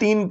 3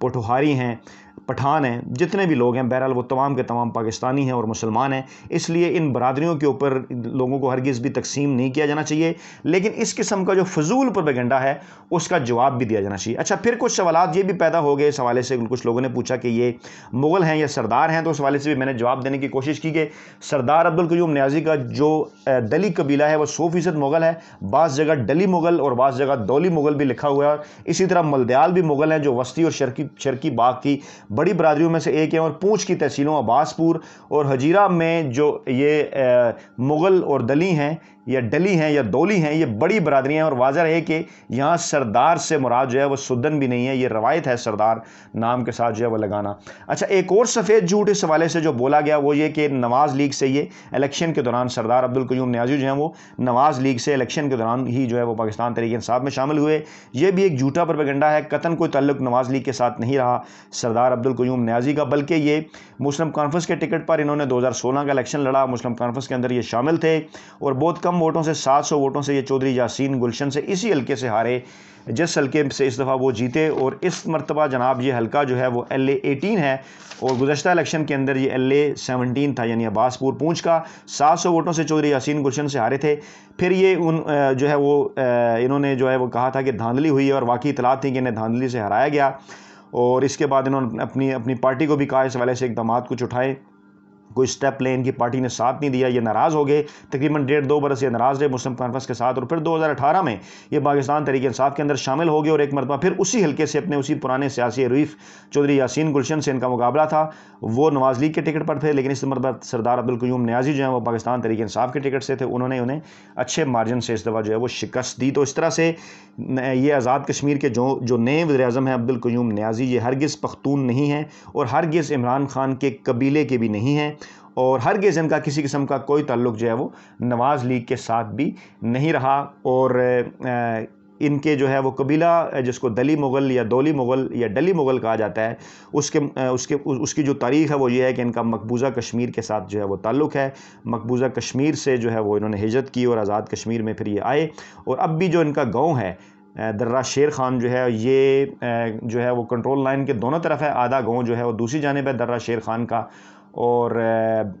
پوٹھوہاری ہیں، پٹھان ہیں، جتنے بھی لوگ ہیں، بہرحال وہ تمام کے تمام پاکستانی ہیں اور مسلمان ہیں، اس لیے ان برادریوں کے اوپر لوگوں کو ہرگز بھی تقسیم نہیں کیا جانا چاہیے، لیکن اس قسم کا جو فضول پروپیگنڈا ہے اس کا جواب بھی دیا جانا چاہیے۔ اچھا، پھر کچھ سوالات یہ بھی پیدا ہو گئے اس حوالے سے، کچھ لوگوں نے پوچھا کہ یہ مغل ہیں یا سردار ہیں، تو اس حوالے سے بھی میں نے جواب دینے کی کوشش کی کہ سردار عبدالقیوم نیازی کا جو دلی قبیلہ ہے وہ 100% مغل ہے، بعض جگہ ڈلی مغل اور بعض جگہ دولی مغل بھی لکھا ہوا ہے، اسی طرح ملدیال بھی مغل ہیں جو وسطی اور شرقی باغ کی بڑی برادریوں میں سے ایک ہیں، اور پونچھ کی تحصیلوں عباس پور اور حجیرہ میں جو یہ مغل اور دلی ہیں یا ڈلی ہیں یا دولی ہیں، یہ بڑی برادریاں ہیں، اور واضح ہے کہ یہاں سردار سے مراد جو ہے وہ سدن بھی نہیں ہے، یہ روایت ہے سردار نام کے ساتھ جو ہے وہ لگانا۔ اچھا، ایک اور سفید جھوٹ اس حوالے سے جو بولا گیا وہ یہ کہ نواز لیگ سے یہ الیکشن کے دوران سردار عبدالقیوم نیازی جو ہیں وہ نواز لیگ سے الیکشن کے دوران ہی جو ہے وہ پاکستان تحریک انصاف میں شامل ہوئے، یہ بھی ایک جھوٹا پروپیگنڈا ہے، قطعاً کوئی تعلق نواز لیگ کے ساتھ نہیں رہا سردار عبدالقیوم نیازی کا، بلکہ یہ مسلم کانفرنس کے ٹکٹ پر انہوں نے 2016 کا الیکشن لڑا، مسلم کانفرنس کے اندر یہ شامل تھے اور بہت کم ووٹوں سے 700 ووٹوں سے یہ چودھری یاسین گلشن سے اسی حلقے سے ہارے، جس حلقے سے اس دفعہ وہ جیتے، اور اس مرتبہ جناب یہ حلقہ جو ہے وہ LA-18 ہے، اور گزشتہ الیکشن کے اندر یہ LA-17 تھا، یعنی عباس پور پونچھ کا، 700 ووٹوں سے چودھری یاسین گلشن سے ہارے تھے۔ پھر یہ جو ہے وہ انہوں نے جو ہے وہ کہا تھا کہ دھاندلی ہوئی ہے، اور واقعی اطلاعات تھی کہ انہیں دھاندلی سے ہرایا گیا، اور اس کے بعد انہوں نے اپنی پارٹی کو بھی کہا اس حوالے سے اقدامات کچھ اٹھائے، کوئی سٹیپ لے، ان کی پارٹی نے ساتھ نہیں دیا، یہ ناراض ہو گئے، تقریباً 1.5-2 برس یہ ناراض رہے مسلم کانفرنس کے ساتھ، اور پھر 2018 میں یہ پاکستان تحریک انصاف کے اندر شامل ہو گئے، اور ایک مرتبہ پھر اسی حلقے سے اپنے اسی پرانے سیاسی حریف چودھری یاسین گلشن سے ان کا مقابلہ تھا، وہ نواز لیگ کے ٹکٹ پر تھے، لیکن اس مرتبہ سردار عبدالقیوم نیازی جو ہیں وہ پاکستان تحریک انصاف کے ٹکٹ سے تھے، انہیں اچھے مارجن سے اس دفعہ جو ہے وہ شکست دی۔ تو اس طرح سے یہ آزاد کشمیر کے جو نئے وزیر اعظم ہیں عبدالقیوم نیازی، یہ ہرگز پختون نہیں ہیں اور ہرگز عمران خان کے قبیلے کے بھی نہیں ہیں، اور ہرگز ان کا کسی قسم کا کوئی تعلق جو ہے وہ نواز لیگ کے ساتھ بھی نہیں رہا، اور ان کے جو ہے وہ قبیلہ جس کو دلی مغل یا دولی مغل یا ڈلی مغل کہا جاتا ہے، اس کی جو تاریخ ہے وہ یہ ہے کہ ان کا مقبوضہ کشمیر کے ساتھ جو ہے وہ تعلق ہے، مقبوضہ کشمیر سے جو ہے وہ انہوں نے ہجرت کی اور آزاد کشمیر میں پھر یہ آئے، اور اب بھی جو ان کا گاؤں ہے درہ شیر خان جو ہے، یہ جو ہے وہ کنٹرول لائن کے دونوں طرف ہے، آدھا گاؤں جو ہے وہ دوسری جانب ہے درہ شیر خان کا، اور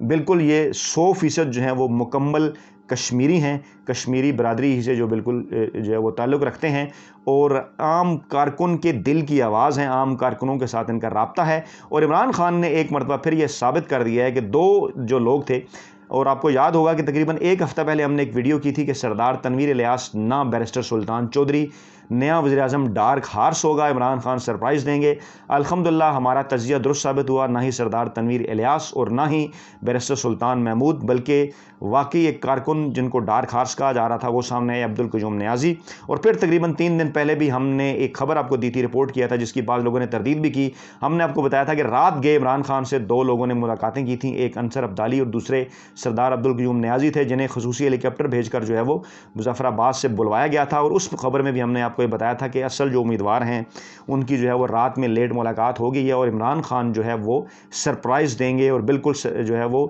بالکل یہ 100% جو ہیں وہ مکمل کشمیری ہیں، کشمیری برادری ہی سے جو بالکل جو ہے وہ تعلق رکھتے ہیں، اور عام کارکن کے دل کی آواز ہیں، عام کارکنوں کے ساتھ ان کا رابطہ ہے، اور عمران خان نے ایک مرتبہ پھر یہ ثابت کر دیا ہے کہ دو جو لوگ تھے، اور آپ کو یاد ہوگا کہ تقریباً ایک ہفتہ پہلے ہم نے ایک ویڈیو کی تھی کہ سردار تنویر الیاس نہ بیرسٹر سلطان چودھری نیا وزیر اعظم ڈارک ہارس ہوگا، عمران خان سرپرائز دیں گے۔ الحمدللہ ہمارا تجزیہ درست ثابت ہوا، نہ ہی سردار تنویر الیاس اور نہ ہی بیرسٹر سلطان محمود، بلکہ واقعی ایک کارکن جن کو ڈارک ہارس کہا جا رہا تھا وہ سامنے ہے، عبدالقیوم نیازی۔ اور پھر تقریباً 3 دن پہلے بھی ہم نے ایک خبر آپ کو دی تھی، رپورٹ کیا تھا، جس کی بعض لوگوں نے تردید بھی کی، ہم نے آپ کو بتایا تھا کہ رات گئے عمران خان سے 2 لوگوں نے ملاقاتیں کی تھیں، ایک انصر عبدالی اور دوسرے سردار عبدالقیوم نیازی تھے، جنہیں خصوصی ہیلی کاپٹر بھیج کر جو ہے وہ مظفر آباد سے بلوایا گیا تھا، اور اس خبر میں بھی ہم نے آپ کو یہ بتایا تھا کہ اصل جو امیدوار ہیں ان کی جو ہے وہ رات میں لیٹ ملاقات ہو گئی ہے، اور عمران خان جو ہے وہ سرپرائز دیں گے، اور بالکل جو ہے وہ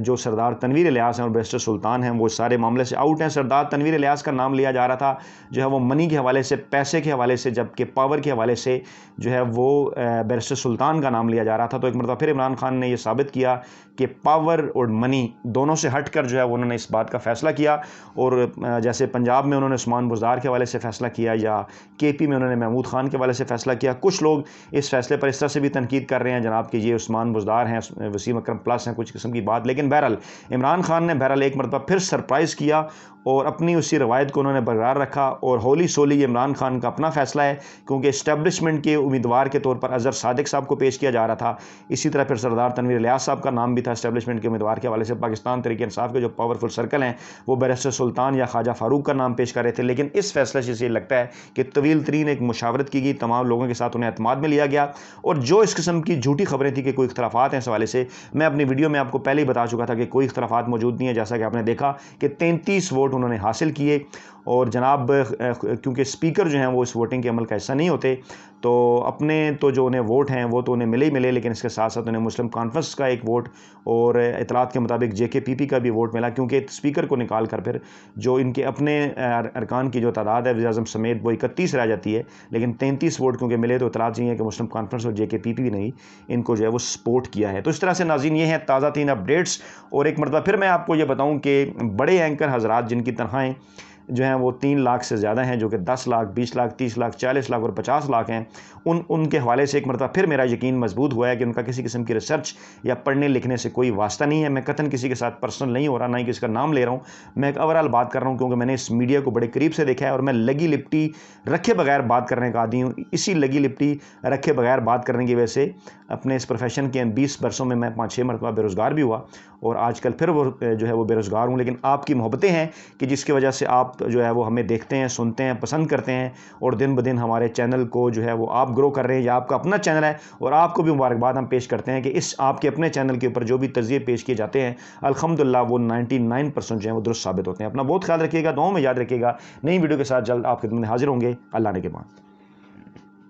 جو سردار تنویر الیاس ہیں اور بیرسٹر سلطان ہیں وہ سارے معاملے سے آؤٹ ہیں۔ سردار تنویر الیاس کا نام لیا جا رہا تھا جو ہے وہ منی کے حوالے سے، پیسے کے حوالے سے، جبکہ پاور کے حوالے سے جو ہے وہ بیرسٹر سلطان کا نام لیا جا رہا تھا۔ تو ایک مرتبہ پھر عمران خان نے یہ ثابت کیا کہ پاور اور منی دونوں سے ہٹ کر جو ہے وہ انہوں نے اس بات کا فیصلہ کیا، اور جیسے پنجاب میں انہوں نے عثمان بزدار کے حوالے سے فیصلہ کیا، یا KP میں انہوں نے محمود خان کے حوالے سے فیصلہ کیا۔ کچھ لوگ اس فیصلے پر اس طرح سے بھی تنقید کر رہے ہیں جناب کہ یہ عثمان بزدار ہیں، وسیم اکرم پلس ہیں، کچھ قسم کی بات، لیکن بہرحال عمران خان نے ایک مرتبہ پھر سرپرائز کیا اور اپنی اسی روایت کو انہوں نے برقرار رکھا، اور ہولی سولی یہ عمران خان کا اپنا فیصلہ ہے، کیونکہ اسٹیبلشمنٹ کے امیدوار کے طور پر اظہر صادق صاحب کو پیش کیا جا رہا تھا، اسی طرح پھر سردار تنویر الیاس صاحب کا نام بھی تھا اسٹیبلشمنٹ کے امیدوار کے حوالے سے۔ پاکستان تحریک انصاف کے جو پاورفل سرکل ہیں وہ بیرسٹر سلطان یا خواجہ فاروق کا نام پیش کر رہے تھے، لیکن اس فیصلے سے یہ لگتا ہے کہ طویل ترین ایک مشاورت کی گئی، تمام لوگوں کے ساتھ انہیں اعتماد میں لیا گیا، اور جو اس قسم کی جھوٹی خبریں تھیں کہ کوئی اختلافات ہیں اس حوالے سے، میں اپنی ویڈیو میں آپ کو پہلے ہی بتا چکا تھا کہ کوئی اختلافات موجود نہیں ہے، جیسا کہ آپ نے دیکھا کہ 33 ووٹ انہوں نے حاصل کیے، اور جناب کیونکہ اسپیکر جو ہیں وہ اس ووٹنگ کے عمل کا حصہ نہیں ہوتے، تو اپنے تو جو انہیں ووٹ ہیں وہ تو انہیں ملے ہی ملے، لیکن اس کے ساتھ ساتھ انہیں مسلم کانفرنس کا ایک ووٹ اور اطلاعات کے مطابق JKPP کا بھی ووٹ ملا، کیونکہ اسپیکر کو نکال کر پھر جو ان کے اپنے ارکان کی جو تعداد ہے وزیر اعظم سمیت وہ 31 رہ جاتی ہے، لیکن 33 ووٹ کیونکہ ملے تو اطلاعات یہ ہے کہ مسلم کانفرنس اور JKPP بھی نہیں ان کو جو ہے وہ سپورٹ کیا ہے۔ تو اس طرح سے ناظرین یہ ہیں تازہ ترین اپڈیٹس، اور ایک مرتبہ پھر میں آپ کو یہ بتاؤں کہ بڑے اینکر حضرات جن کی تنخواہیں جو ہیں وہ 3 لاکھ سے زیادہ ہیں، جو کہ 10 لاکھ 20 لاکھ 30 لاکھ 40 لاکھ اور 50 لاکھ ہیں، ان کے حوالے سے ایک مرتبہ پھر میرا یقین مضبوط ہوا ہے کہ ان کا کسی قسم کی ریسرچ یا پڑھنے لکھنے سے کوئی واسطہ نہیں ہے۔ میں قطعاً کسی کے ساتھ پرسنل نہیں ہو رہا، نہ ہی کسی کا نام لے رہا ہوں، میں ایک اوورال بات کر رہا ہوں، کیونکہ میں نے اس میڈیا کو بڑے قریب سے دیکھا ہے اور میں لگی لپٹی رکھے بغیر بات کرنے کا عادی ہوں۔ اسی لگی لپٹی رکھے بغیر بات کرنے کی وجہ سے اپنے اس پروفیشن کے 20 برسوں میں 5-6 مرتبہ بے روزگار بھی ہوا، اور آج کل پھر وہ جو ہے وہ بے روزگار ہوں، لیکن آپ کی محبتیں ہیں کہ جس کی وجہ سے آپ جو ہے وہ ہمیں دیکھتے ہیں، سنتے ہیں، پسند کرتے ہیں، اور دن بدن ہمارے چینل کو جو ہے وہ آپ گرو کر رہے ہیں، یا آپ کا اپنا چینل ہے، اور آپ کو بھی مبارکباد ہم پیش کرتے ہیں کہ اس آپ کے اپنے چینل کے اوپر جو بھی تجزیے پیش کیے جاتے ہیں الحمدللہ وہ 99% جو ہیں وہ درست ثابت ہوتے ہیں۔ اپنا بہت خیال رکھیے گا، دعاؤں میں یاد رکھیے گا۔ نئی ویڈیو کے ساتھ جلد آپ خدمت میں حاضر ہوں گے۔ اللہ نے کے بعد۔